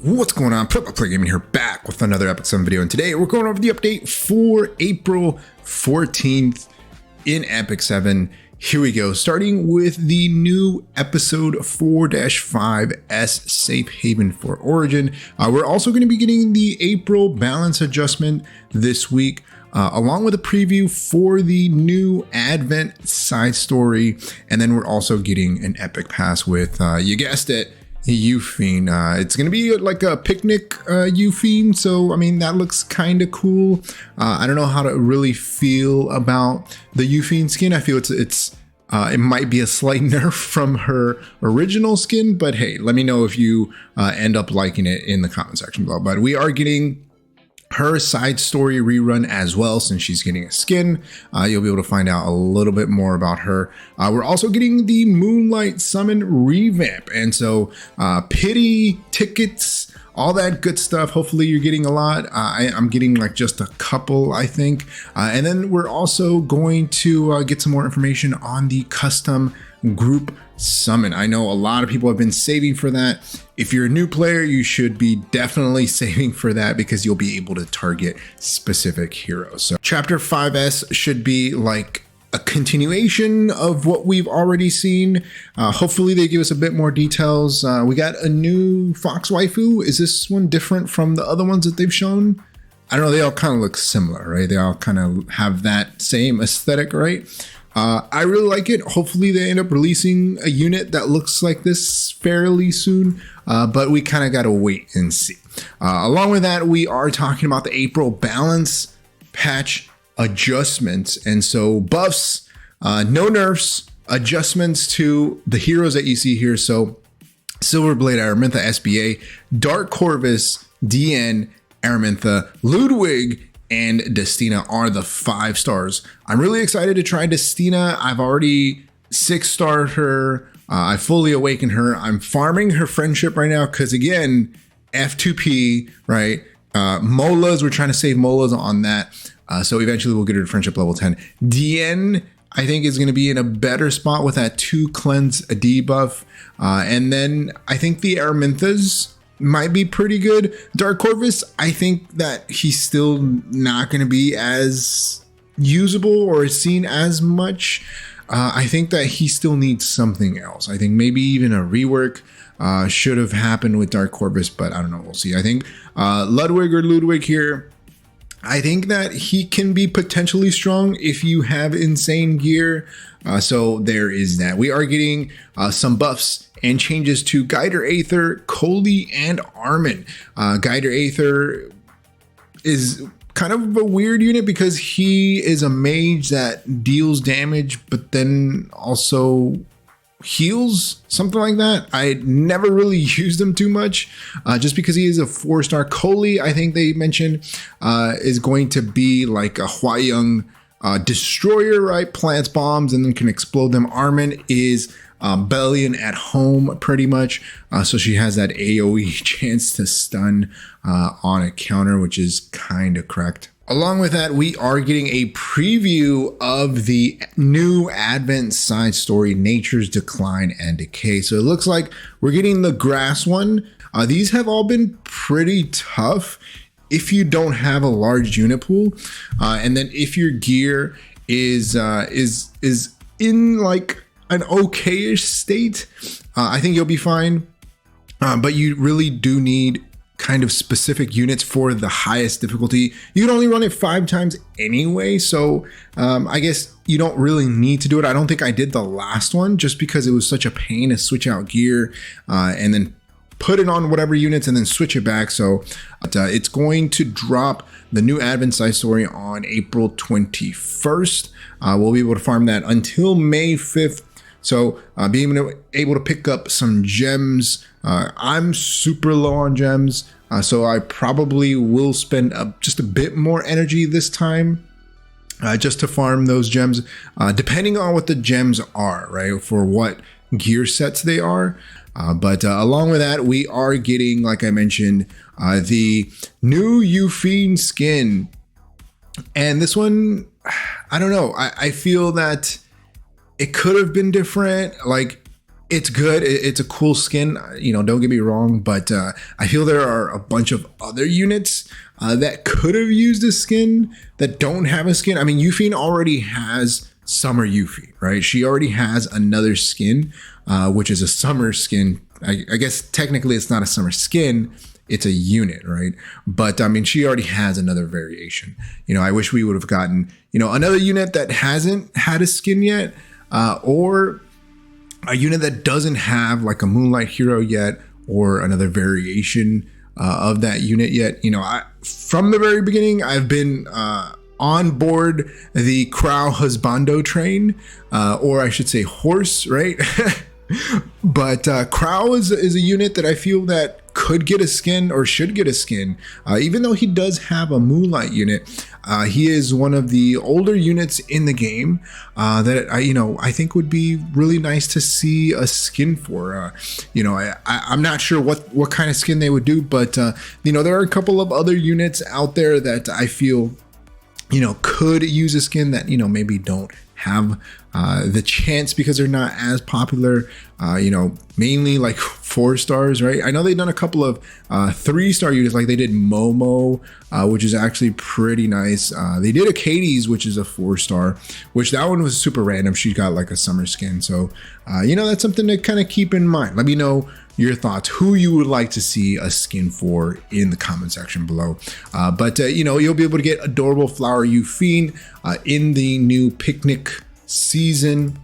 What's going on? Play Gaming here, back with another Epic 7 video, and today we're going over the update for April 14th in Epic 7. Here we go, starting with the new episode 4-5S Safe Haven for Origin. We're also going to be getting the April balance adjustment this week, along with a preview for the new Advent side story, and then we're also getting an Epic Pass with, you guessed it, Yufine. It's gonna be like a picnic Yufine, so I mean that looks kind of cool. I don't know how to really feel about the Yufine skin. I feel it might be a slight nerf from her original skin, but hey, let me know if you end up liking it in the comment section below. But we are getting her side story rerun as well, since she's getting a skin. You'll be able to find out a little bit more about her. We're also getting the Moonlight summon revamp, and so pity tickets, all that good stuff. Hopefully you're getting a lot. I'm getting like just a couple, I think. And then we're also going to get some more information on the custom group summon. I know a lot of people have been saving for that. If you're a new player, you should be definitely saving for that, because you'll be able to target specific heroes. So chapter 5S should be like a continuation of what we've already seen. Hopefully they give us a bit more details. We got a new Fox waifu. Is this one different from the other ones that they've shown? I don't know, they all kind of look similar, right? They all kind of have that same aesthetic, right? I really like it. Hopefully they end up releasing a unit that looks like this fairly soon, but we kind of got to wait and see. Along with that, we are talking about the April balance patch adjustments. And so buffs, no nerfs, adjustments to the heroes that you see here. So Silverblade, Araminta, SBA, Dark Corvus, DN, Araminta, Ludwig, and Destina are the 5 stars. I'm really excited to try Destina. I've already 6-starred her. I fully awakened her. I'm farming her friendship right now because, again, F2P, right? Molas, we're trying to save Molas on that. So eventually we'll get her to friendship level 10. DN, I think, is going to be in a better spot with that 2 cleanse debuff. And then I think the Araminthas might be pretty good. Dark Corvus, I think that he's still not going to be as usable or seen as much. I think that he still needs something else. I think maybe even a rework should have happened with Dark Corvus, but I don't know. We'll see. I think Ludwig here, I think that he can be potentially strong if you have insane gear. So there is that. We are getting some buffs and changes to Guider Aether, Coley, and Armin. Guider Aether is kind of a weird unit because he is a mage that deals damage, but then also heals, something like that. I never really used him too much, just because he is a 4-star. Coley, I think they mentioned, is going to be like a Hwayoung destroyer, right? Plants bombs and then can explode them. Armin is Bellion at home, pretty much. So she has that AoE chance to stun on a counter, which is kind of correct. Along with that, we are getting a preview of the new Advent side story, Nature's Decline and Decay. So it looks like we're getting the grass one. These have all been pretty tough if you don't have a large unit pool, and then if your gear is in like an okay-ish state, I think you'll be fine. But you really do need kind of specific units for the highest difficulty. You can only run it 5 times anyway, so I guess you don't really need to do it. I don't think I did the last one just because it was such a pain to switch out gear and then put it on whatever units and then switch it back. So it's going to drop the new Advent side story on April 21st. We'll be able to farm that until May 5th. So being able to pick up some gems. I'm super low on gems, so I probably will spend just a bit more energy this time just to farm those gems, depending on what the gems are, right? For what gear sets they are. But along with that, we are getting, like I mentioned, the new Yufine skin. And this one, I don't know. I feel that it could have been different. Like, It's good. It's a cool skin, don't get me wrong, but I feel there are a bunch of other units that could have used a skin that don't have a skin. I mean, Yufine already has Summer Yufine, right? She already has another skin, which is a summer skin. I guess technically it's not a summer skin, it's a unit, right? But I mean, she already has another variation. I wish we would have gotten, another unit that hasn't had a skin yet, or a unit that doesn't have like a Moonlight hero yet, or another variation of that unit yet. From the very beginning, I've been on board the Crow Husbando train, or I should say horse, right? But Crow is a unit that I feel that could get a skin or should get a skin, even though he does have a Moonlight unit. He is one of the older units in the game that I think would be really nice to see a skin for. I'm not sure what kind of skin they would do, but there are a couple of other units out there that I feel could use a skin that maybe don't have the chance because they're not as popular, mainly like 4 stars, right? I know they've done a couple of 3-star units, like they did Momo, which is actually pretty nice. They did a Katie's, which is a 4-star, which that one was super random. She got like a summer skin. So, that's something to kind of keep in mind. Let me know your thoughts, who you would like to see a skin for in the comment section below. But you'll be able to get adorable flower Yufine in the new picnic season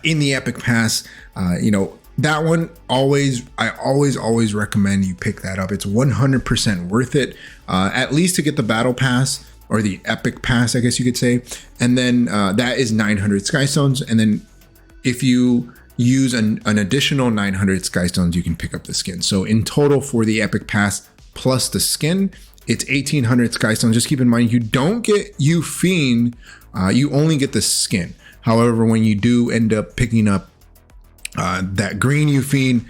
in the Epic Pass. That one I always recommend you pick that up. It's 100% worth it, at least to get the battle pass or the Epic Pass, I guess you could say. And then that is 900 Skystones. And then if you use an additional 900 Skystones, you can pick up the skin. So in total for the Epic Pass plus the skin, it's 1800 Skystones. Just keep in mind, you don't get Yufine, you only get the skin. However, when you do end up picking up that green Yufine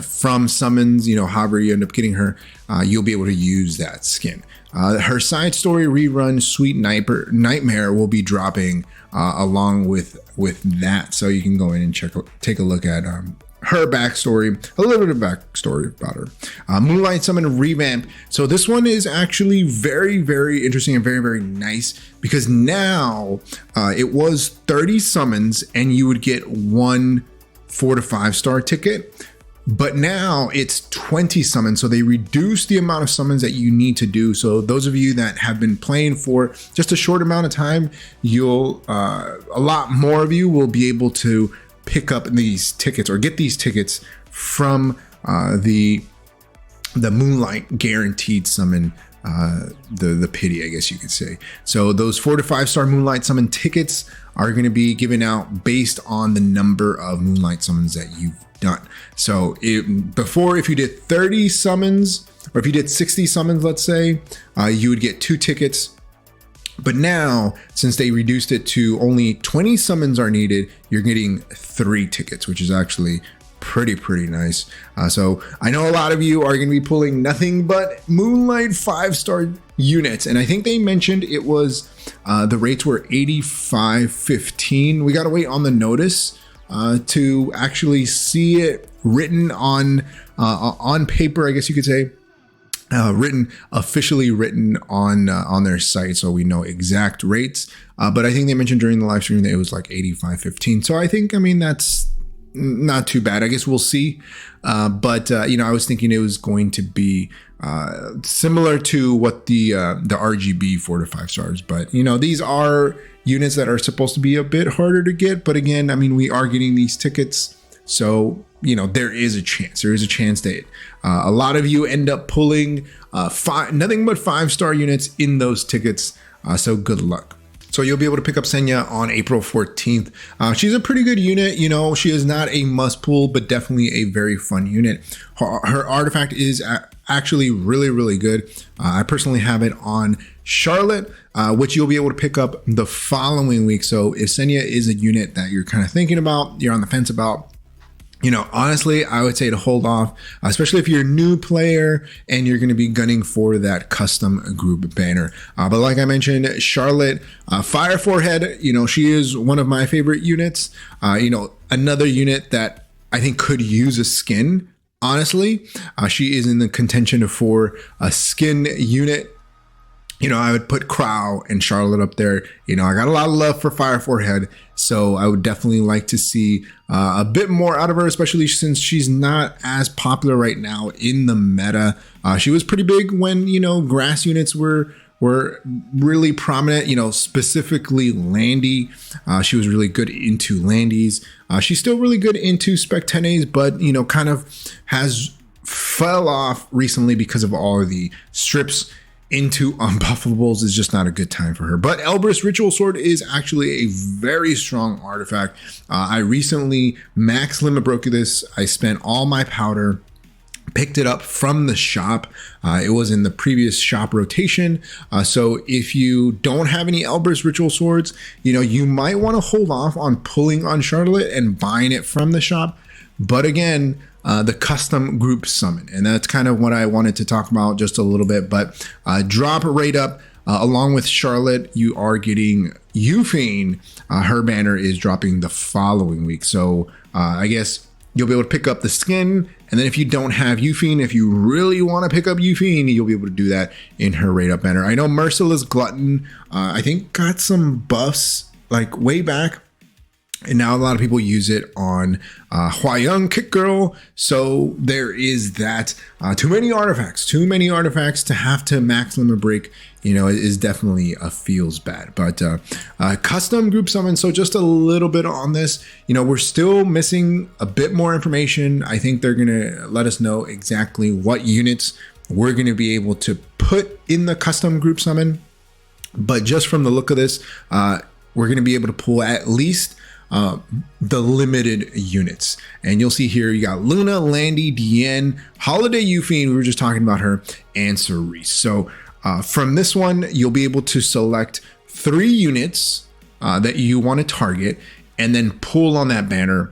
from summons, however you end up getting her, you'll be able to use that skin. Her side story rerun, Sweet Nightmare, will be dropping along with that, so you can go in and take a look at her backstory, a little bit of backstory about her. Moonlight Summon Revamp. So this one is actually very, very interesting and very, very nice, because now it was 30 summons and you would get 1 4 to 5 star ticket. But now it's 20 summons, so they reduce the amount of summons that you need to do. So those of you that have been playing for just a short amount of time, a lot more of you will be able to pick up these tickets or get these tickets from the Moonlight guaranteed summon, the pity, I guess you could say. So those 4 to 5 star Moonlight summon tickets are going to be given out based on the number of Moonlight summons that you've done. So before, if you did 30 summons, or if you did 60 summons, let's say, you would get 2 tickets. But now, since they reduced it to only 20 summons are needed, you're getting 3 tickets, which is actually pretty nice. So I know a lot of you are going to be pulling nothing but Moonlight 5-star units, and I think they mentioned it was the rates were 85.15. We got to wait on the notice to actually see it written on paper, I guess you could say. Officially written on their site, so we know exact rates. But I think they mentioned during the live stream that it was like 85.15. So I think, that's not too bad. I guess we'll see. But I was thinking it was going to be similar to what the RGB 4 to 5 stars. But these are units that are supposed to be a bit harder to get. But again, we are getting these tickets, so there is a chance. There is a chance that a lot of you end up pulling nothing but 5-star units in those tickets. So good luck. So you'll be able to pick up Senya on April 14th. She's a pretty good unit. She is not a must pull, but definitely a very fun unit. Her artifact is actually really good. I personally have it on Charlotte, which you'll be able to pick up the following week. So if Senya is a unit that you're kind of thinking about, you're on the fence about, honestly, I would say to hold off, especially if you're a new player and you're going to be gunning for that custom group banner. But like I mentioned, Charlotte, Fire Forehead, she is one of my favorite units. Another unit that I think could use a skin, honestly. She is in the contention for a skin unit. You know, I would put Crow and Charlotte up there. You know, I got a lot of love for Fire Forehead, so I would definitely like to see a bit more out of her, especially since she's not as popular right now in the meta. She was pretty big when, you know, grass units were really prominent, you know, specifically Landy. She was really good into Landies. She's still really good into Spectenes, but, you know, kind of has fell off recently because of all of the strips into unbuffables. Is just not a good time for her. But Elbrus Ritual Sword is actually a very strong artifact. I recently max limit broke this. I spent all my powder, picked it up from the shop. It was in the previous shop rotation. So if you don't have any Elbrus Ritual Swords, you know, you might want to hold off on pulling on Charlotte and buying it from the shop. But again, the custom group summon, and that's kind of what I wanted to talk about just a little bit. But drop Rateup along with Charlotte, you are getting Yufine. Her banner is dropping the following week, so I guess you'll be able to pick up the skin. And then if you don't have Yufine, if you really want to pick up Yufine, you'll be able to do that in her Rateup banner. I know Merciless Glutton, I think got some buffs like way back, and now a lot of people use it on Hua-Young Kick Girl. So there is that. Too many artifacts to have to max limit break, you know, is definitely feels bad. But custom group summon. So just a little bit on this, you know, we're still missing a bit more information. I think they're going to let us know exactly what units we're going to be able to put in the custom group summon. But just from the look of this, we're going to be able to pull at least the limited units. And you'll see here, you got Luna, Landy, Diane, Holiday Yufine, we were just talking about her, and Cerise. So from this one, you'll be able to select 3 units that you want to target and then pull on that banner.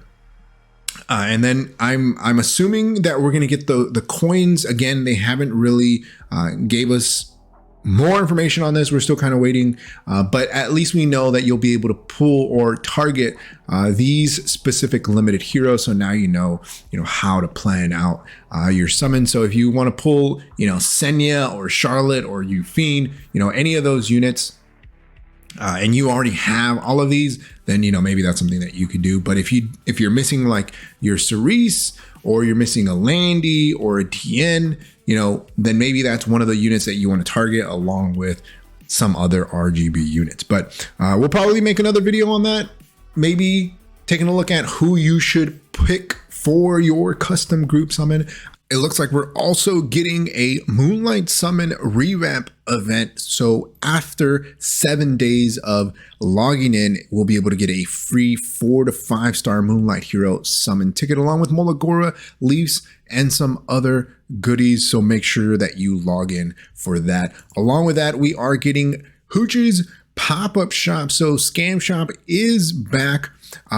And then I'm assuming that we're going to get the coins. Again, they haven't really gave us more information on this. We're still kind of waiting, but at least we know that you'll be able to pull or target these specific limited heroes. So now you know how to plan out your summon. So if you want to pull, you know, Senya or Charlotte or Yufine, you know, any of those units, and you already have all of these, then, you know, maybe that's something that you could do. But if you're missing like your Cerise, or you're missing a Landy or a Tien, you know, then maybe that's one of the units that you want to target along with some other RGB units. But we'll probably make another video on that, maybe taking a look at who you should pick for your custom group summon. It looks like we're also getting a Moonlight Summon Revamp event. So after 7 days of logging in, we'll be able to get a free 4 to 5 star Moonlight Hero Summon ticket along with Molagora, Leafs, and some other goodies. So make sure that you log in for that. Along with that, we are getting Huche's pop-up shop. So Scam Shop is back.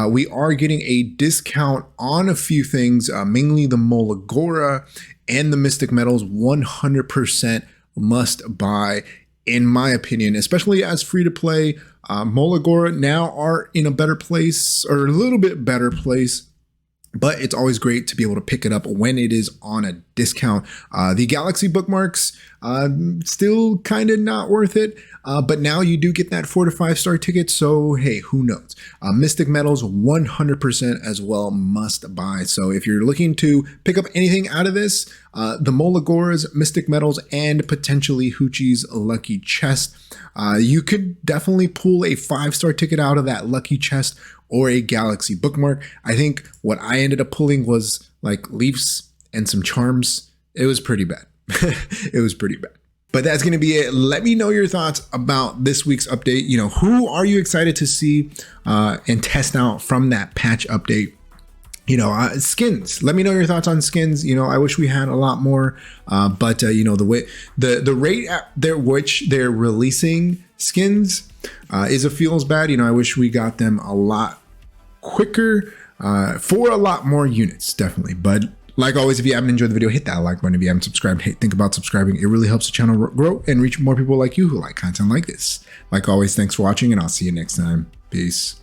We are getting a discount on a few things, mainly the Molagora and the Mystic Metals. 100% must buy, in my opinion, especially as free to play. Molagora now are in a better place, or a little bit better place, but it's always great to be able to pick it up when it is on a discount. The Galaxy bookmarks, still kind of not worth it, but now you do get that 4 to 5 star ticket, so hey, who knows? Mystic Metals 100% as well must buy. So if you're looking to pick up anything out of this, the Molagoras, Mystic Metals, and potentially Huche's Lucky Chest, you could definitely pull a 5 star ticket out of that Lucky Chest or a Galaxy bookmark. I think what I ended up pulling was like Leafs and some charms. It was pretty bad. It was pretty bad. But that's going to be it. Let me know your thoughts about this week's update. You know, who are you excited to see and test out from that patch update? You know, skins. Let me know your thoughts on skins. You know, I wish we had a lot more, but you know, the rate at which they're releasing skins is a feels bad. You know, I wish we got them a lot quicker for a lot more units, definitely. But like always, if you haven't enjoyed the video, hit that like button. If you haven't subscribed, hey, think about subscribing. It really helps the channel grow and reach more people like you who like content like this. Like always, thanks for watching, and I'll see you next time. Peace.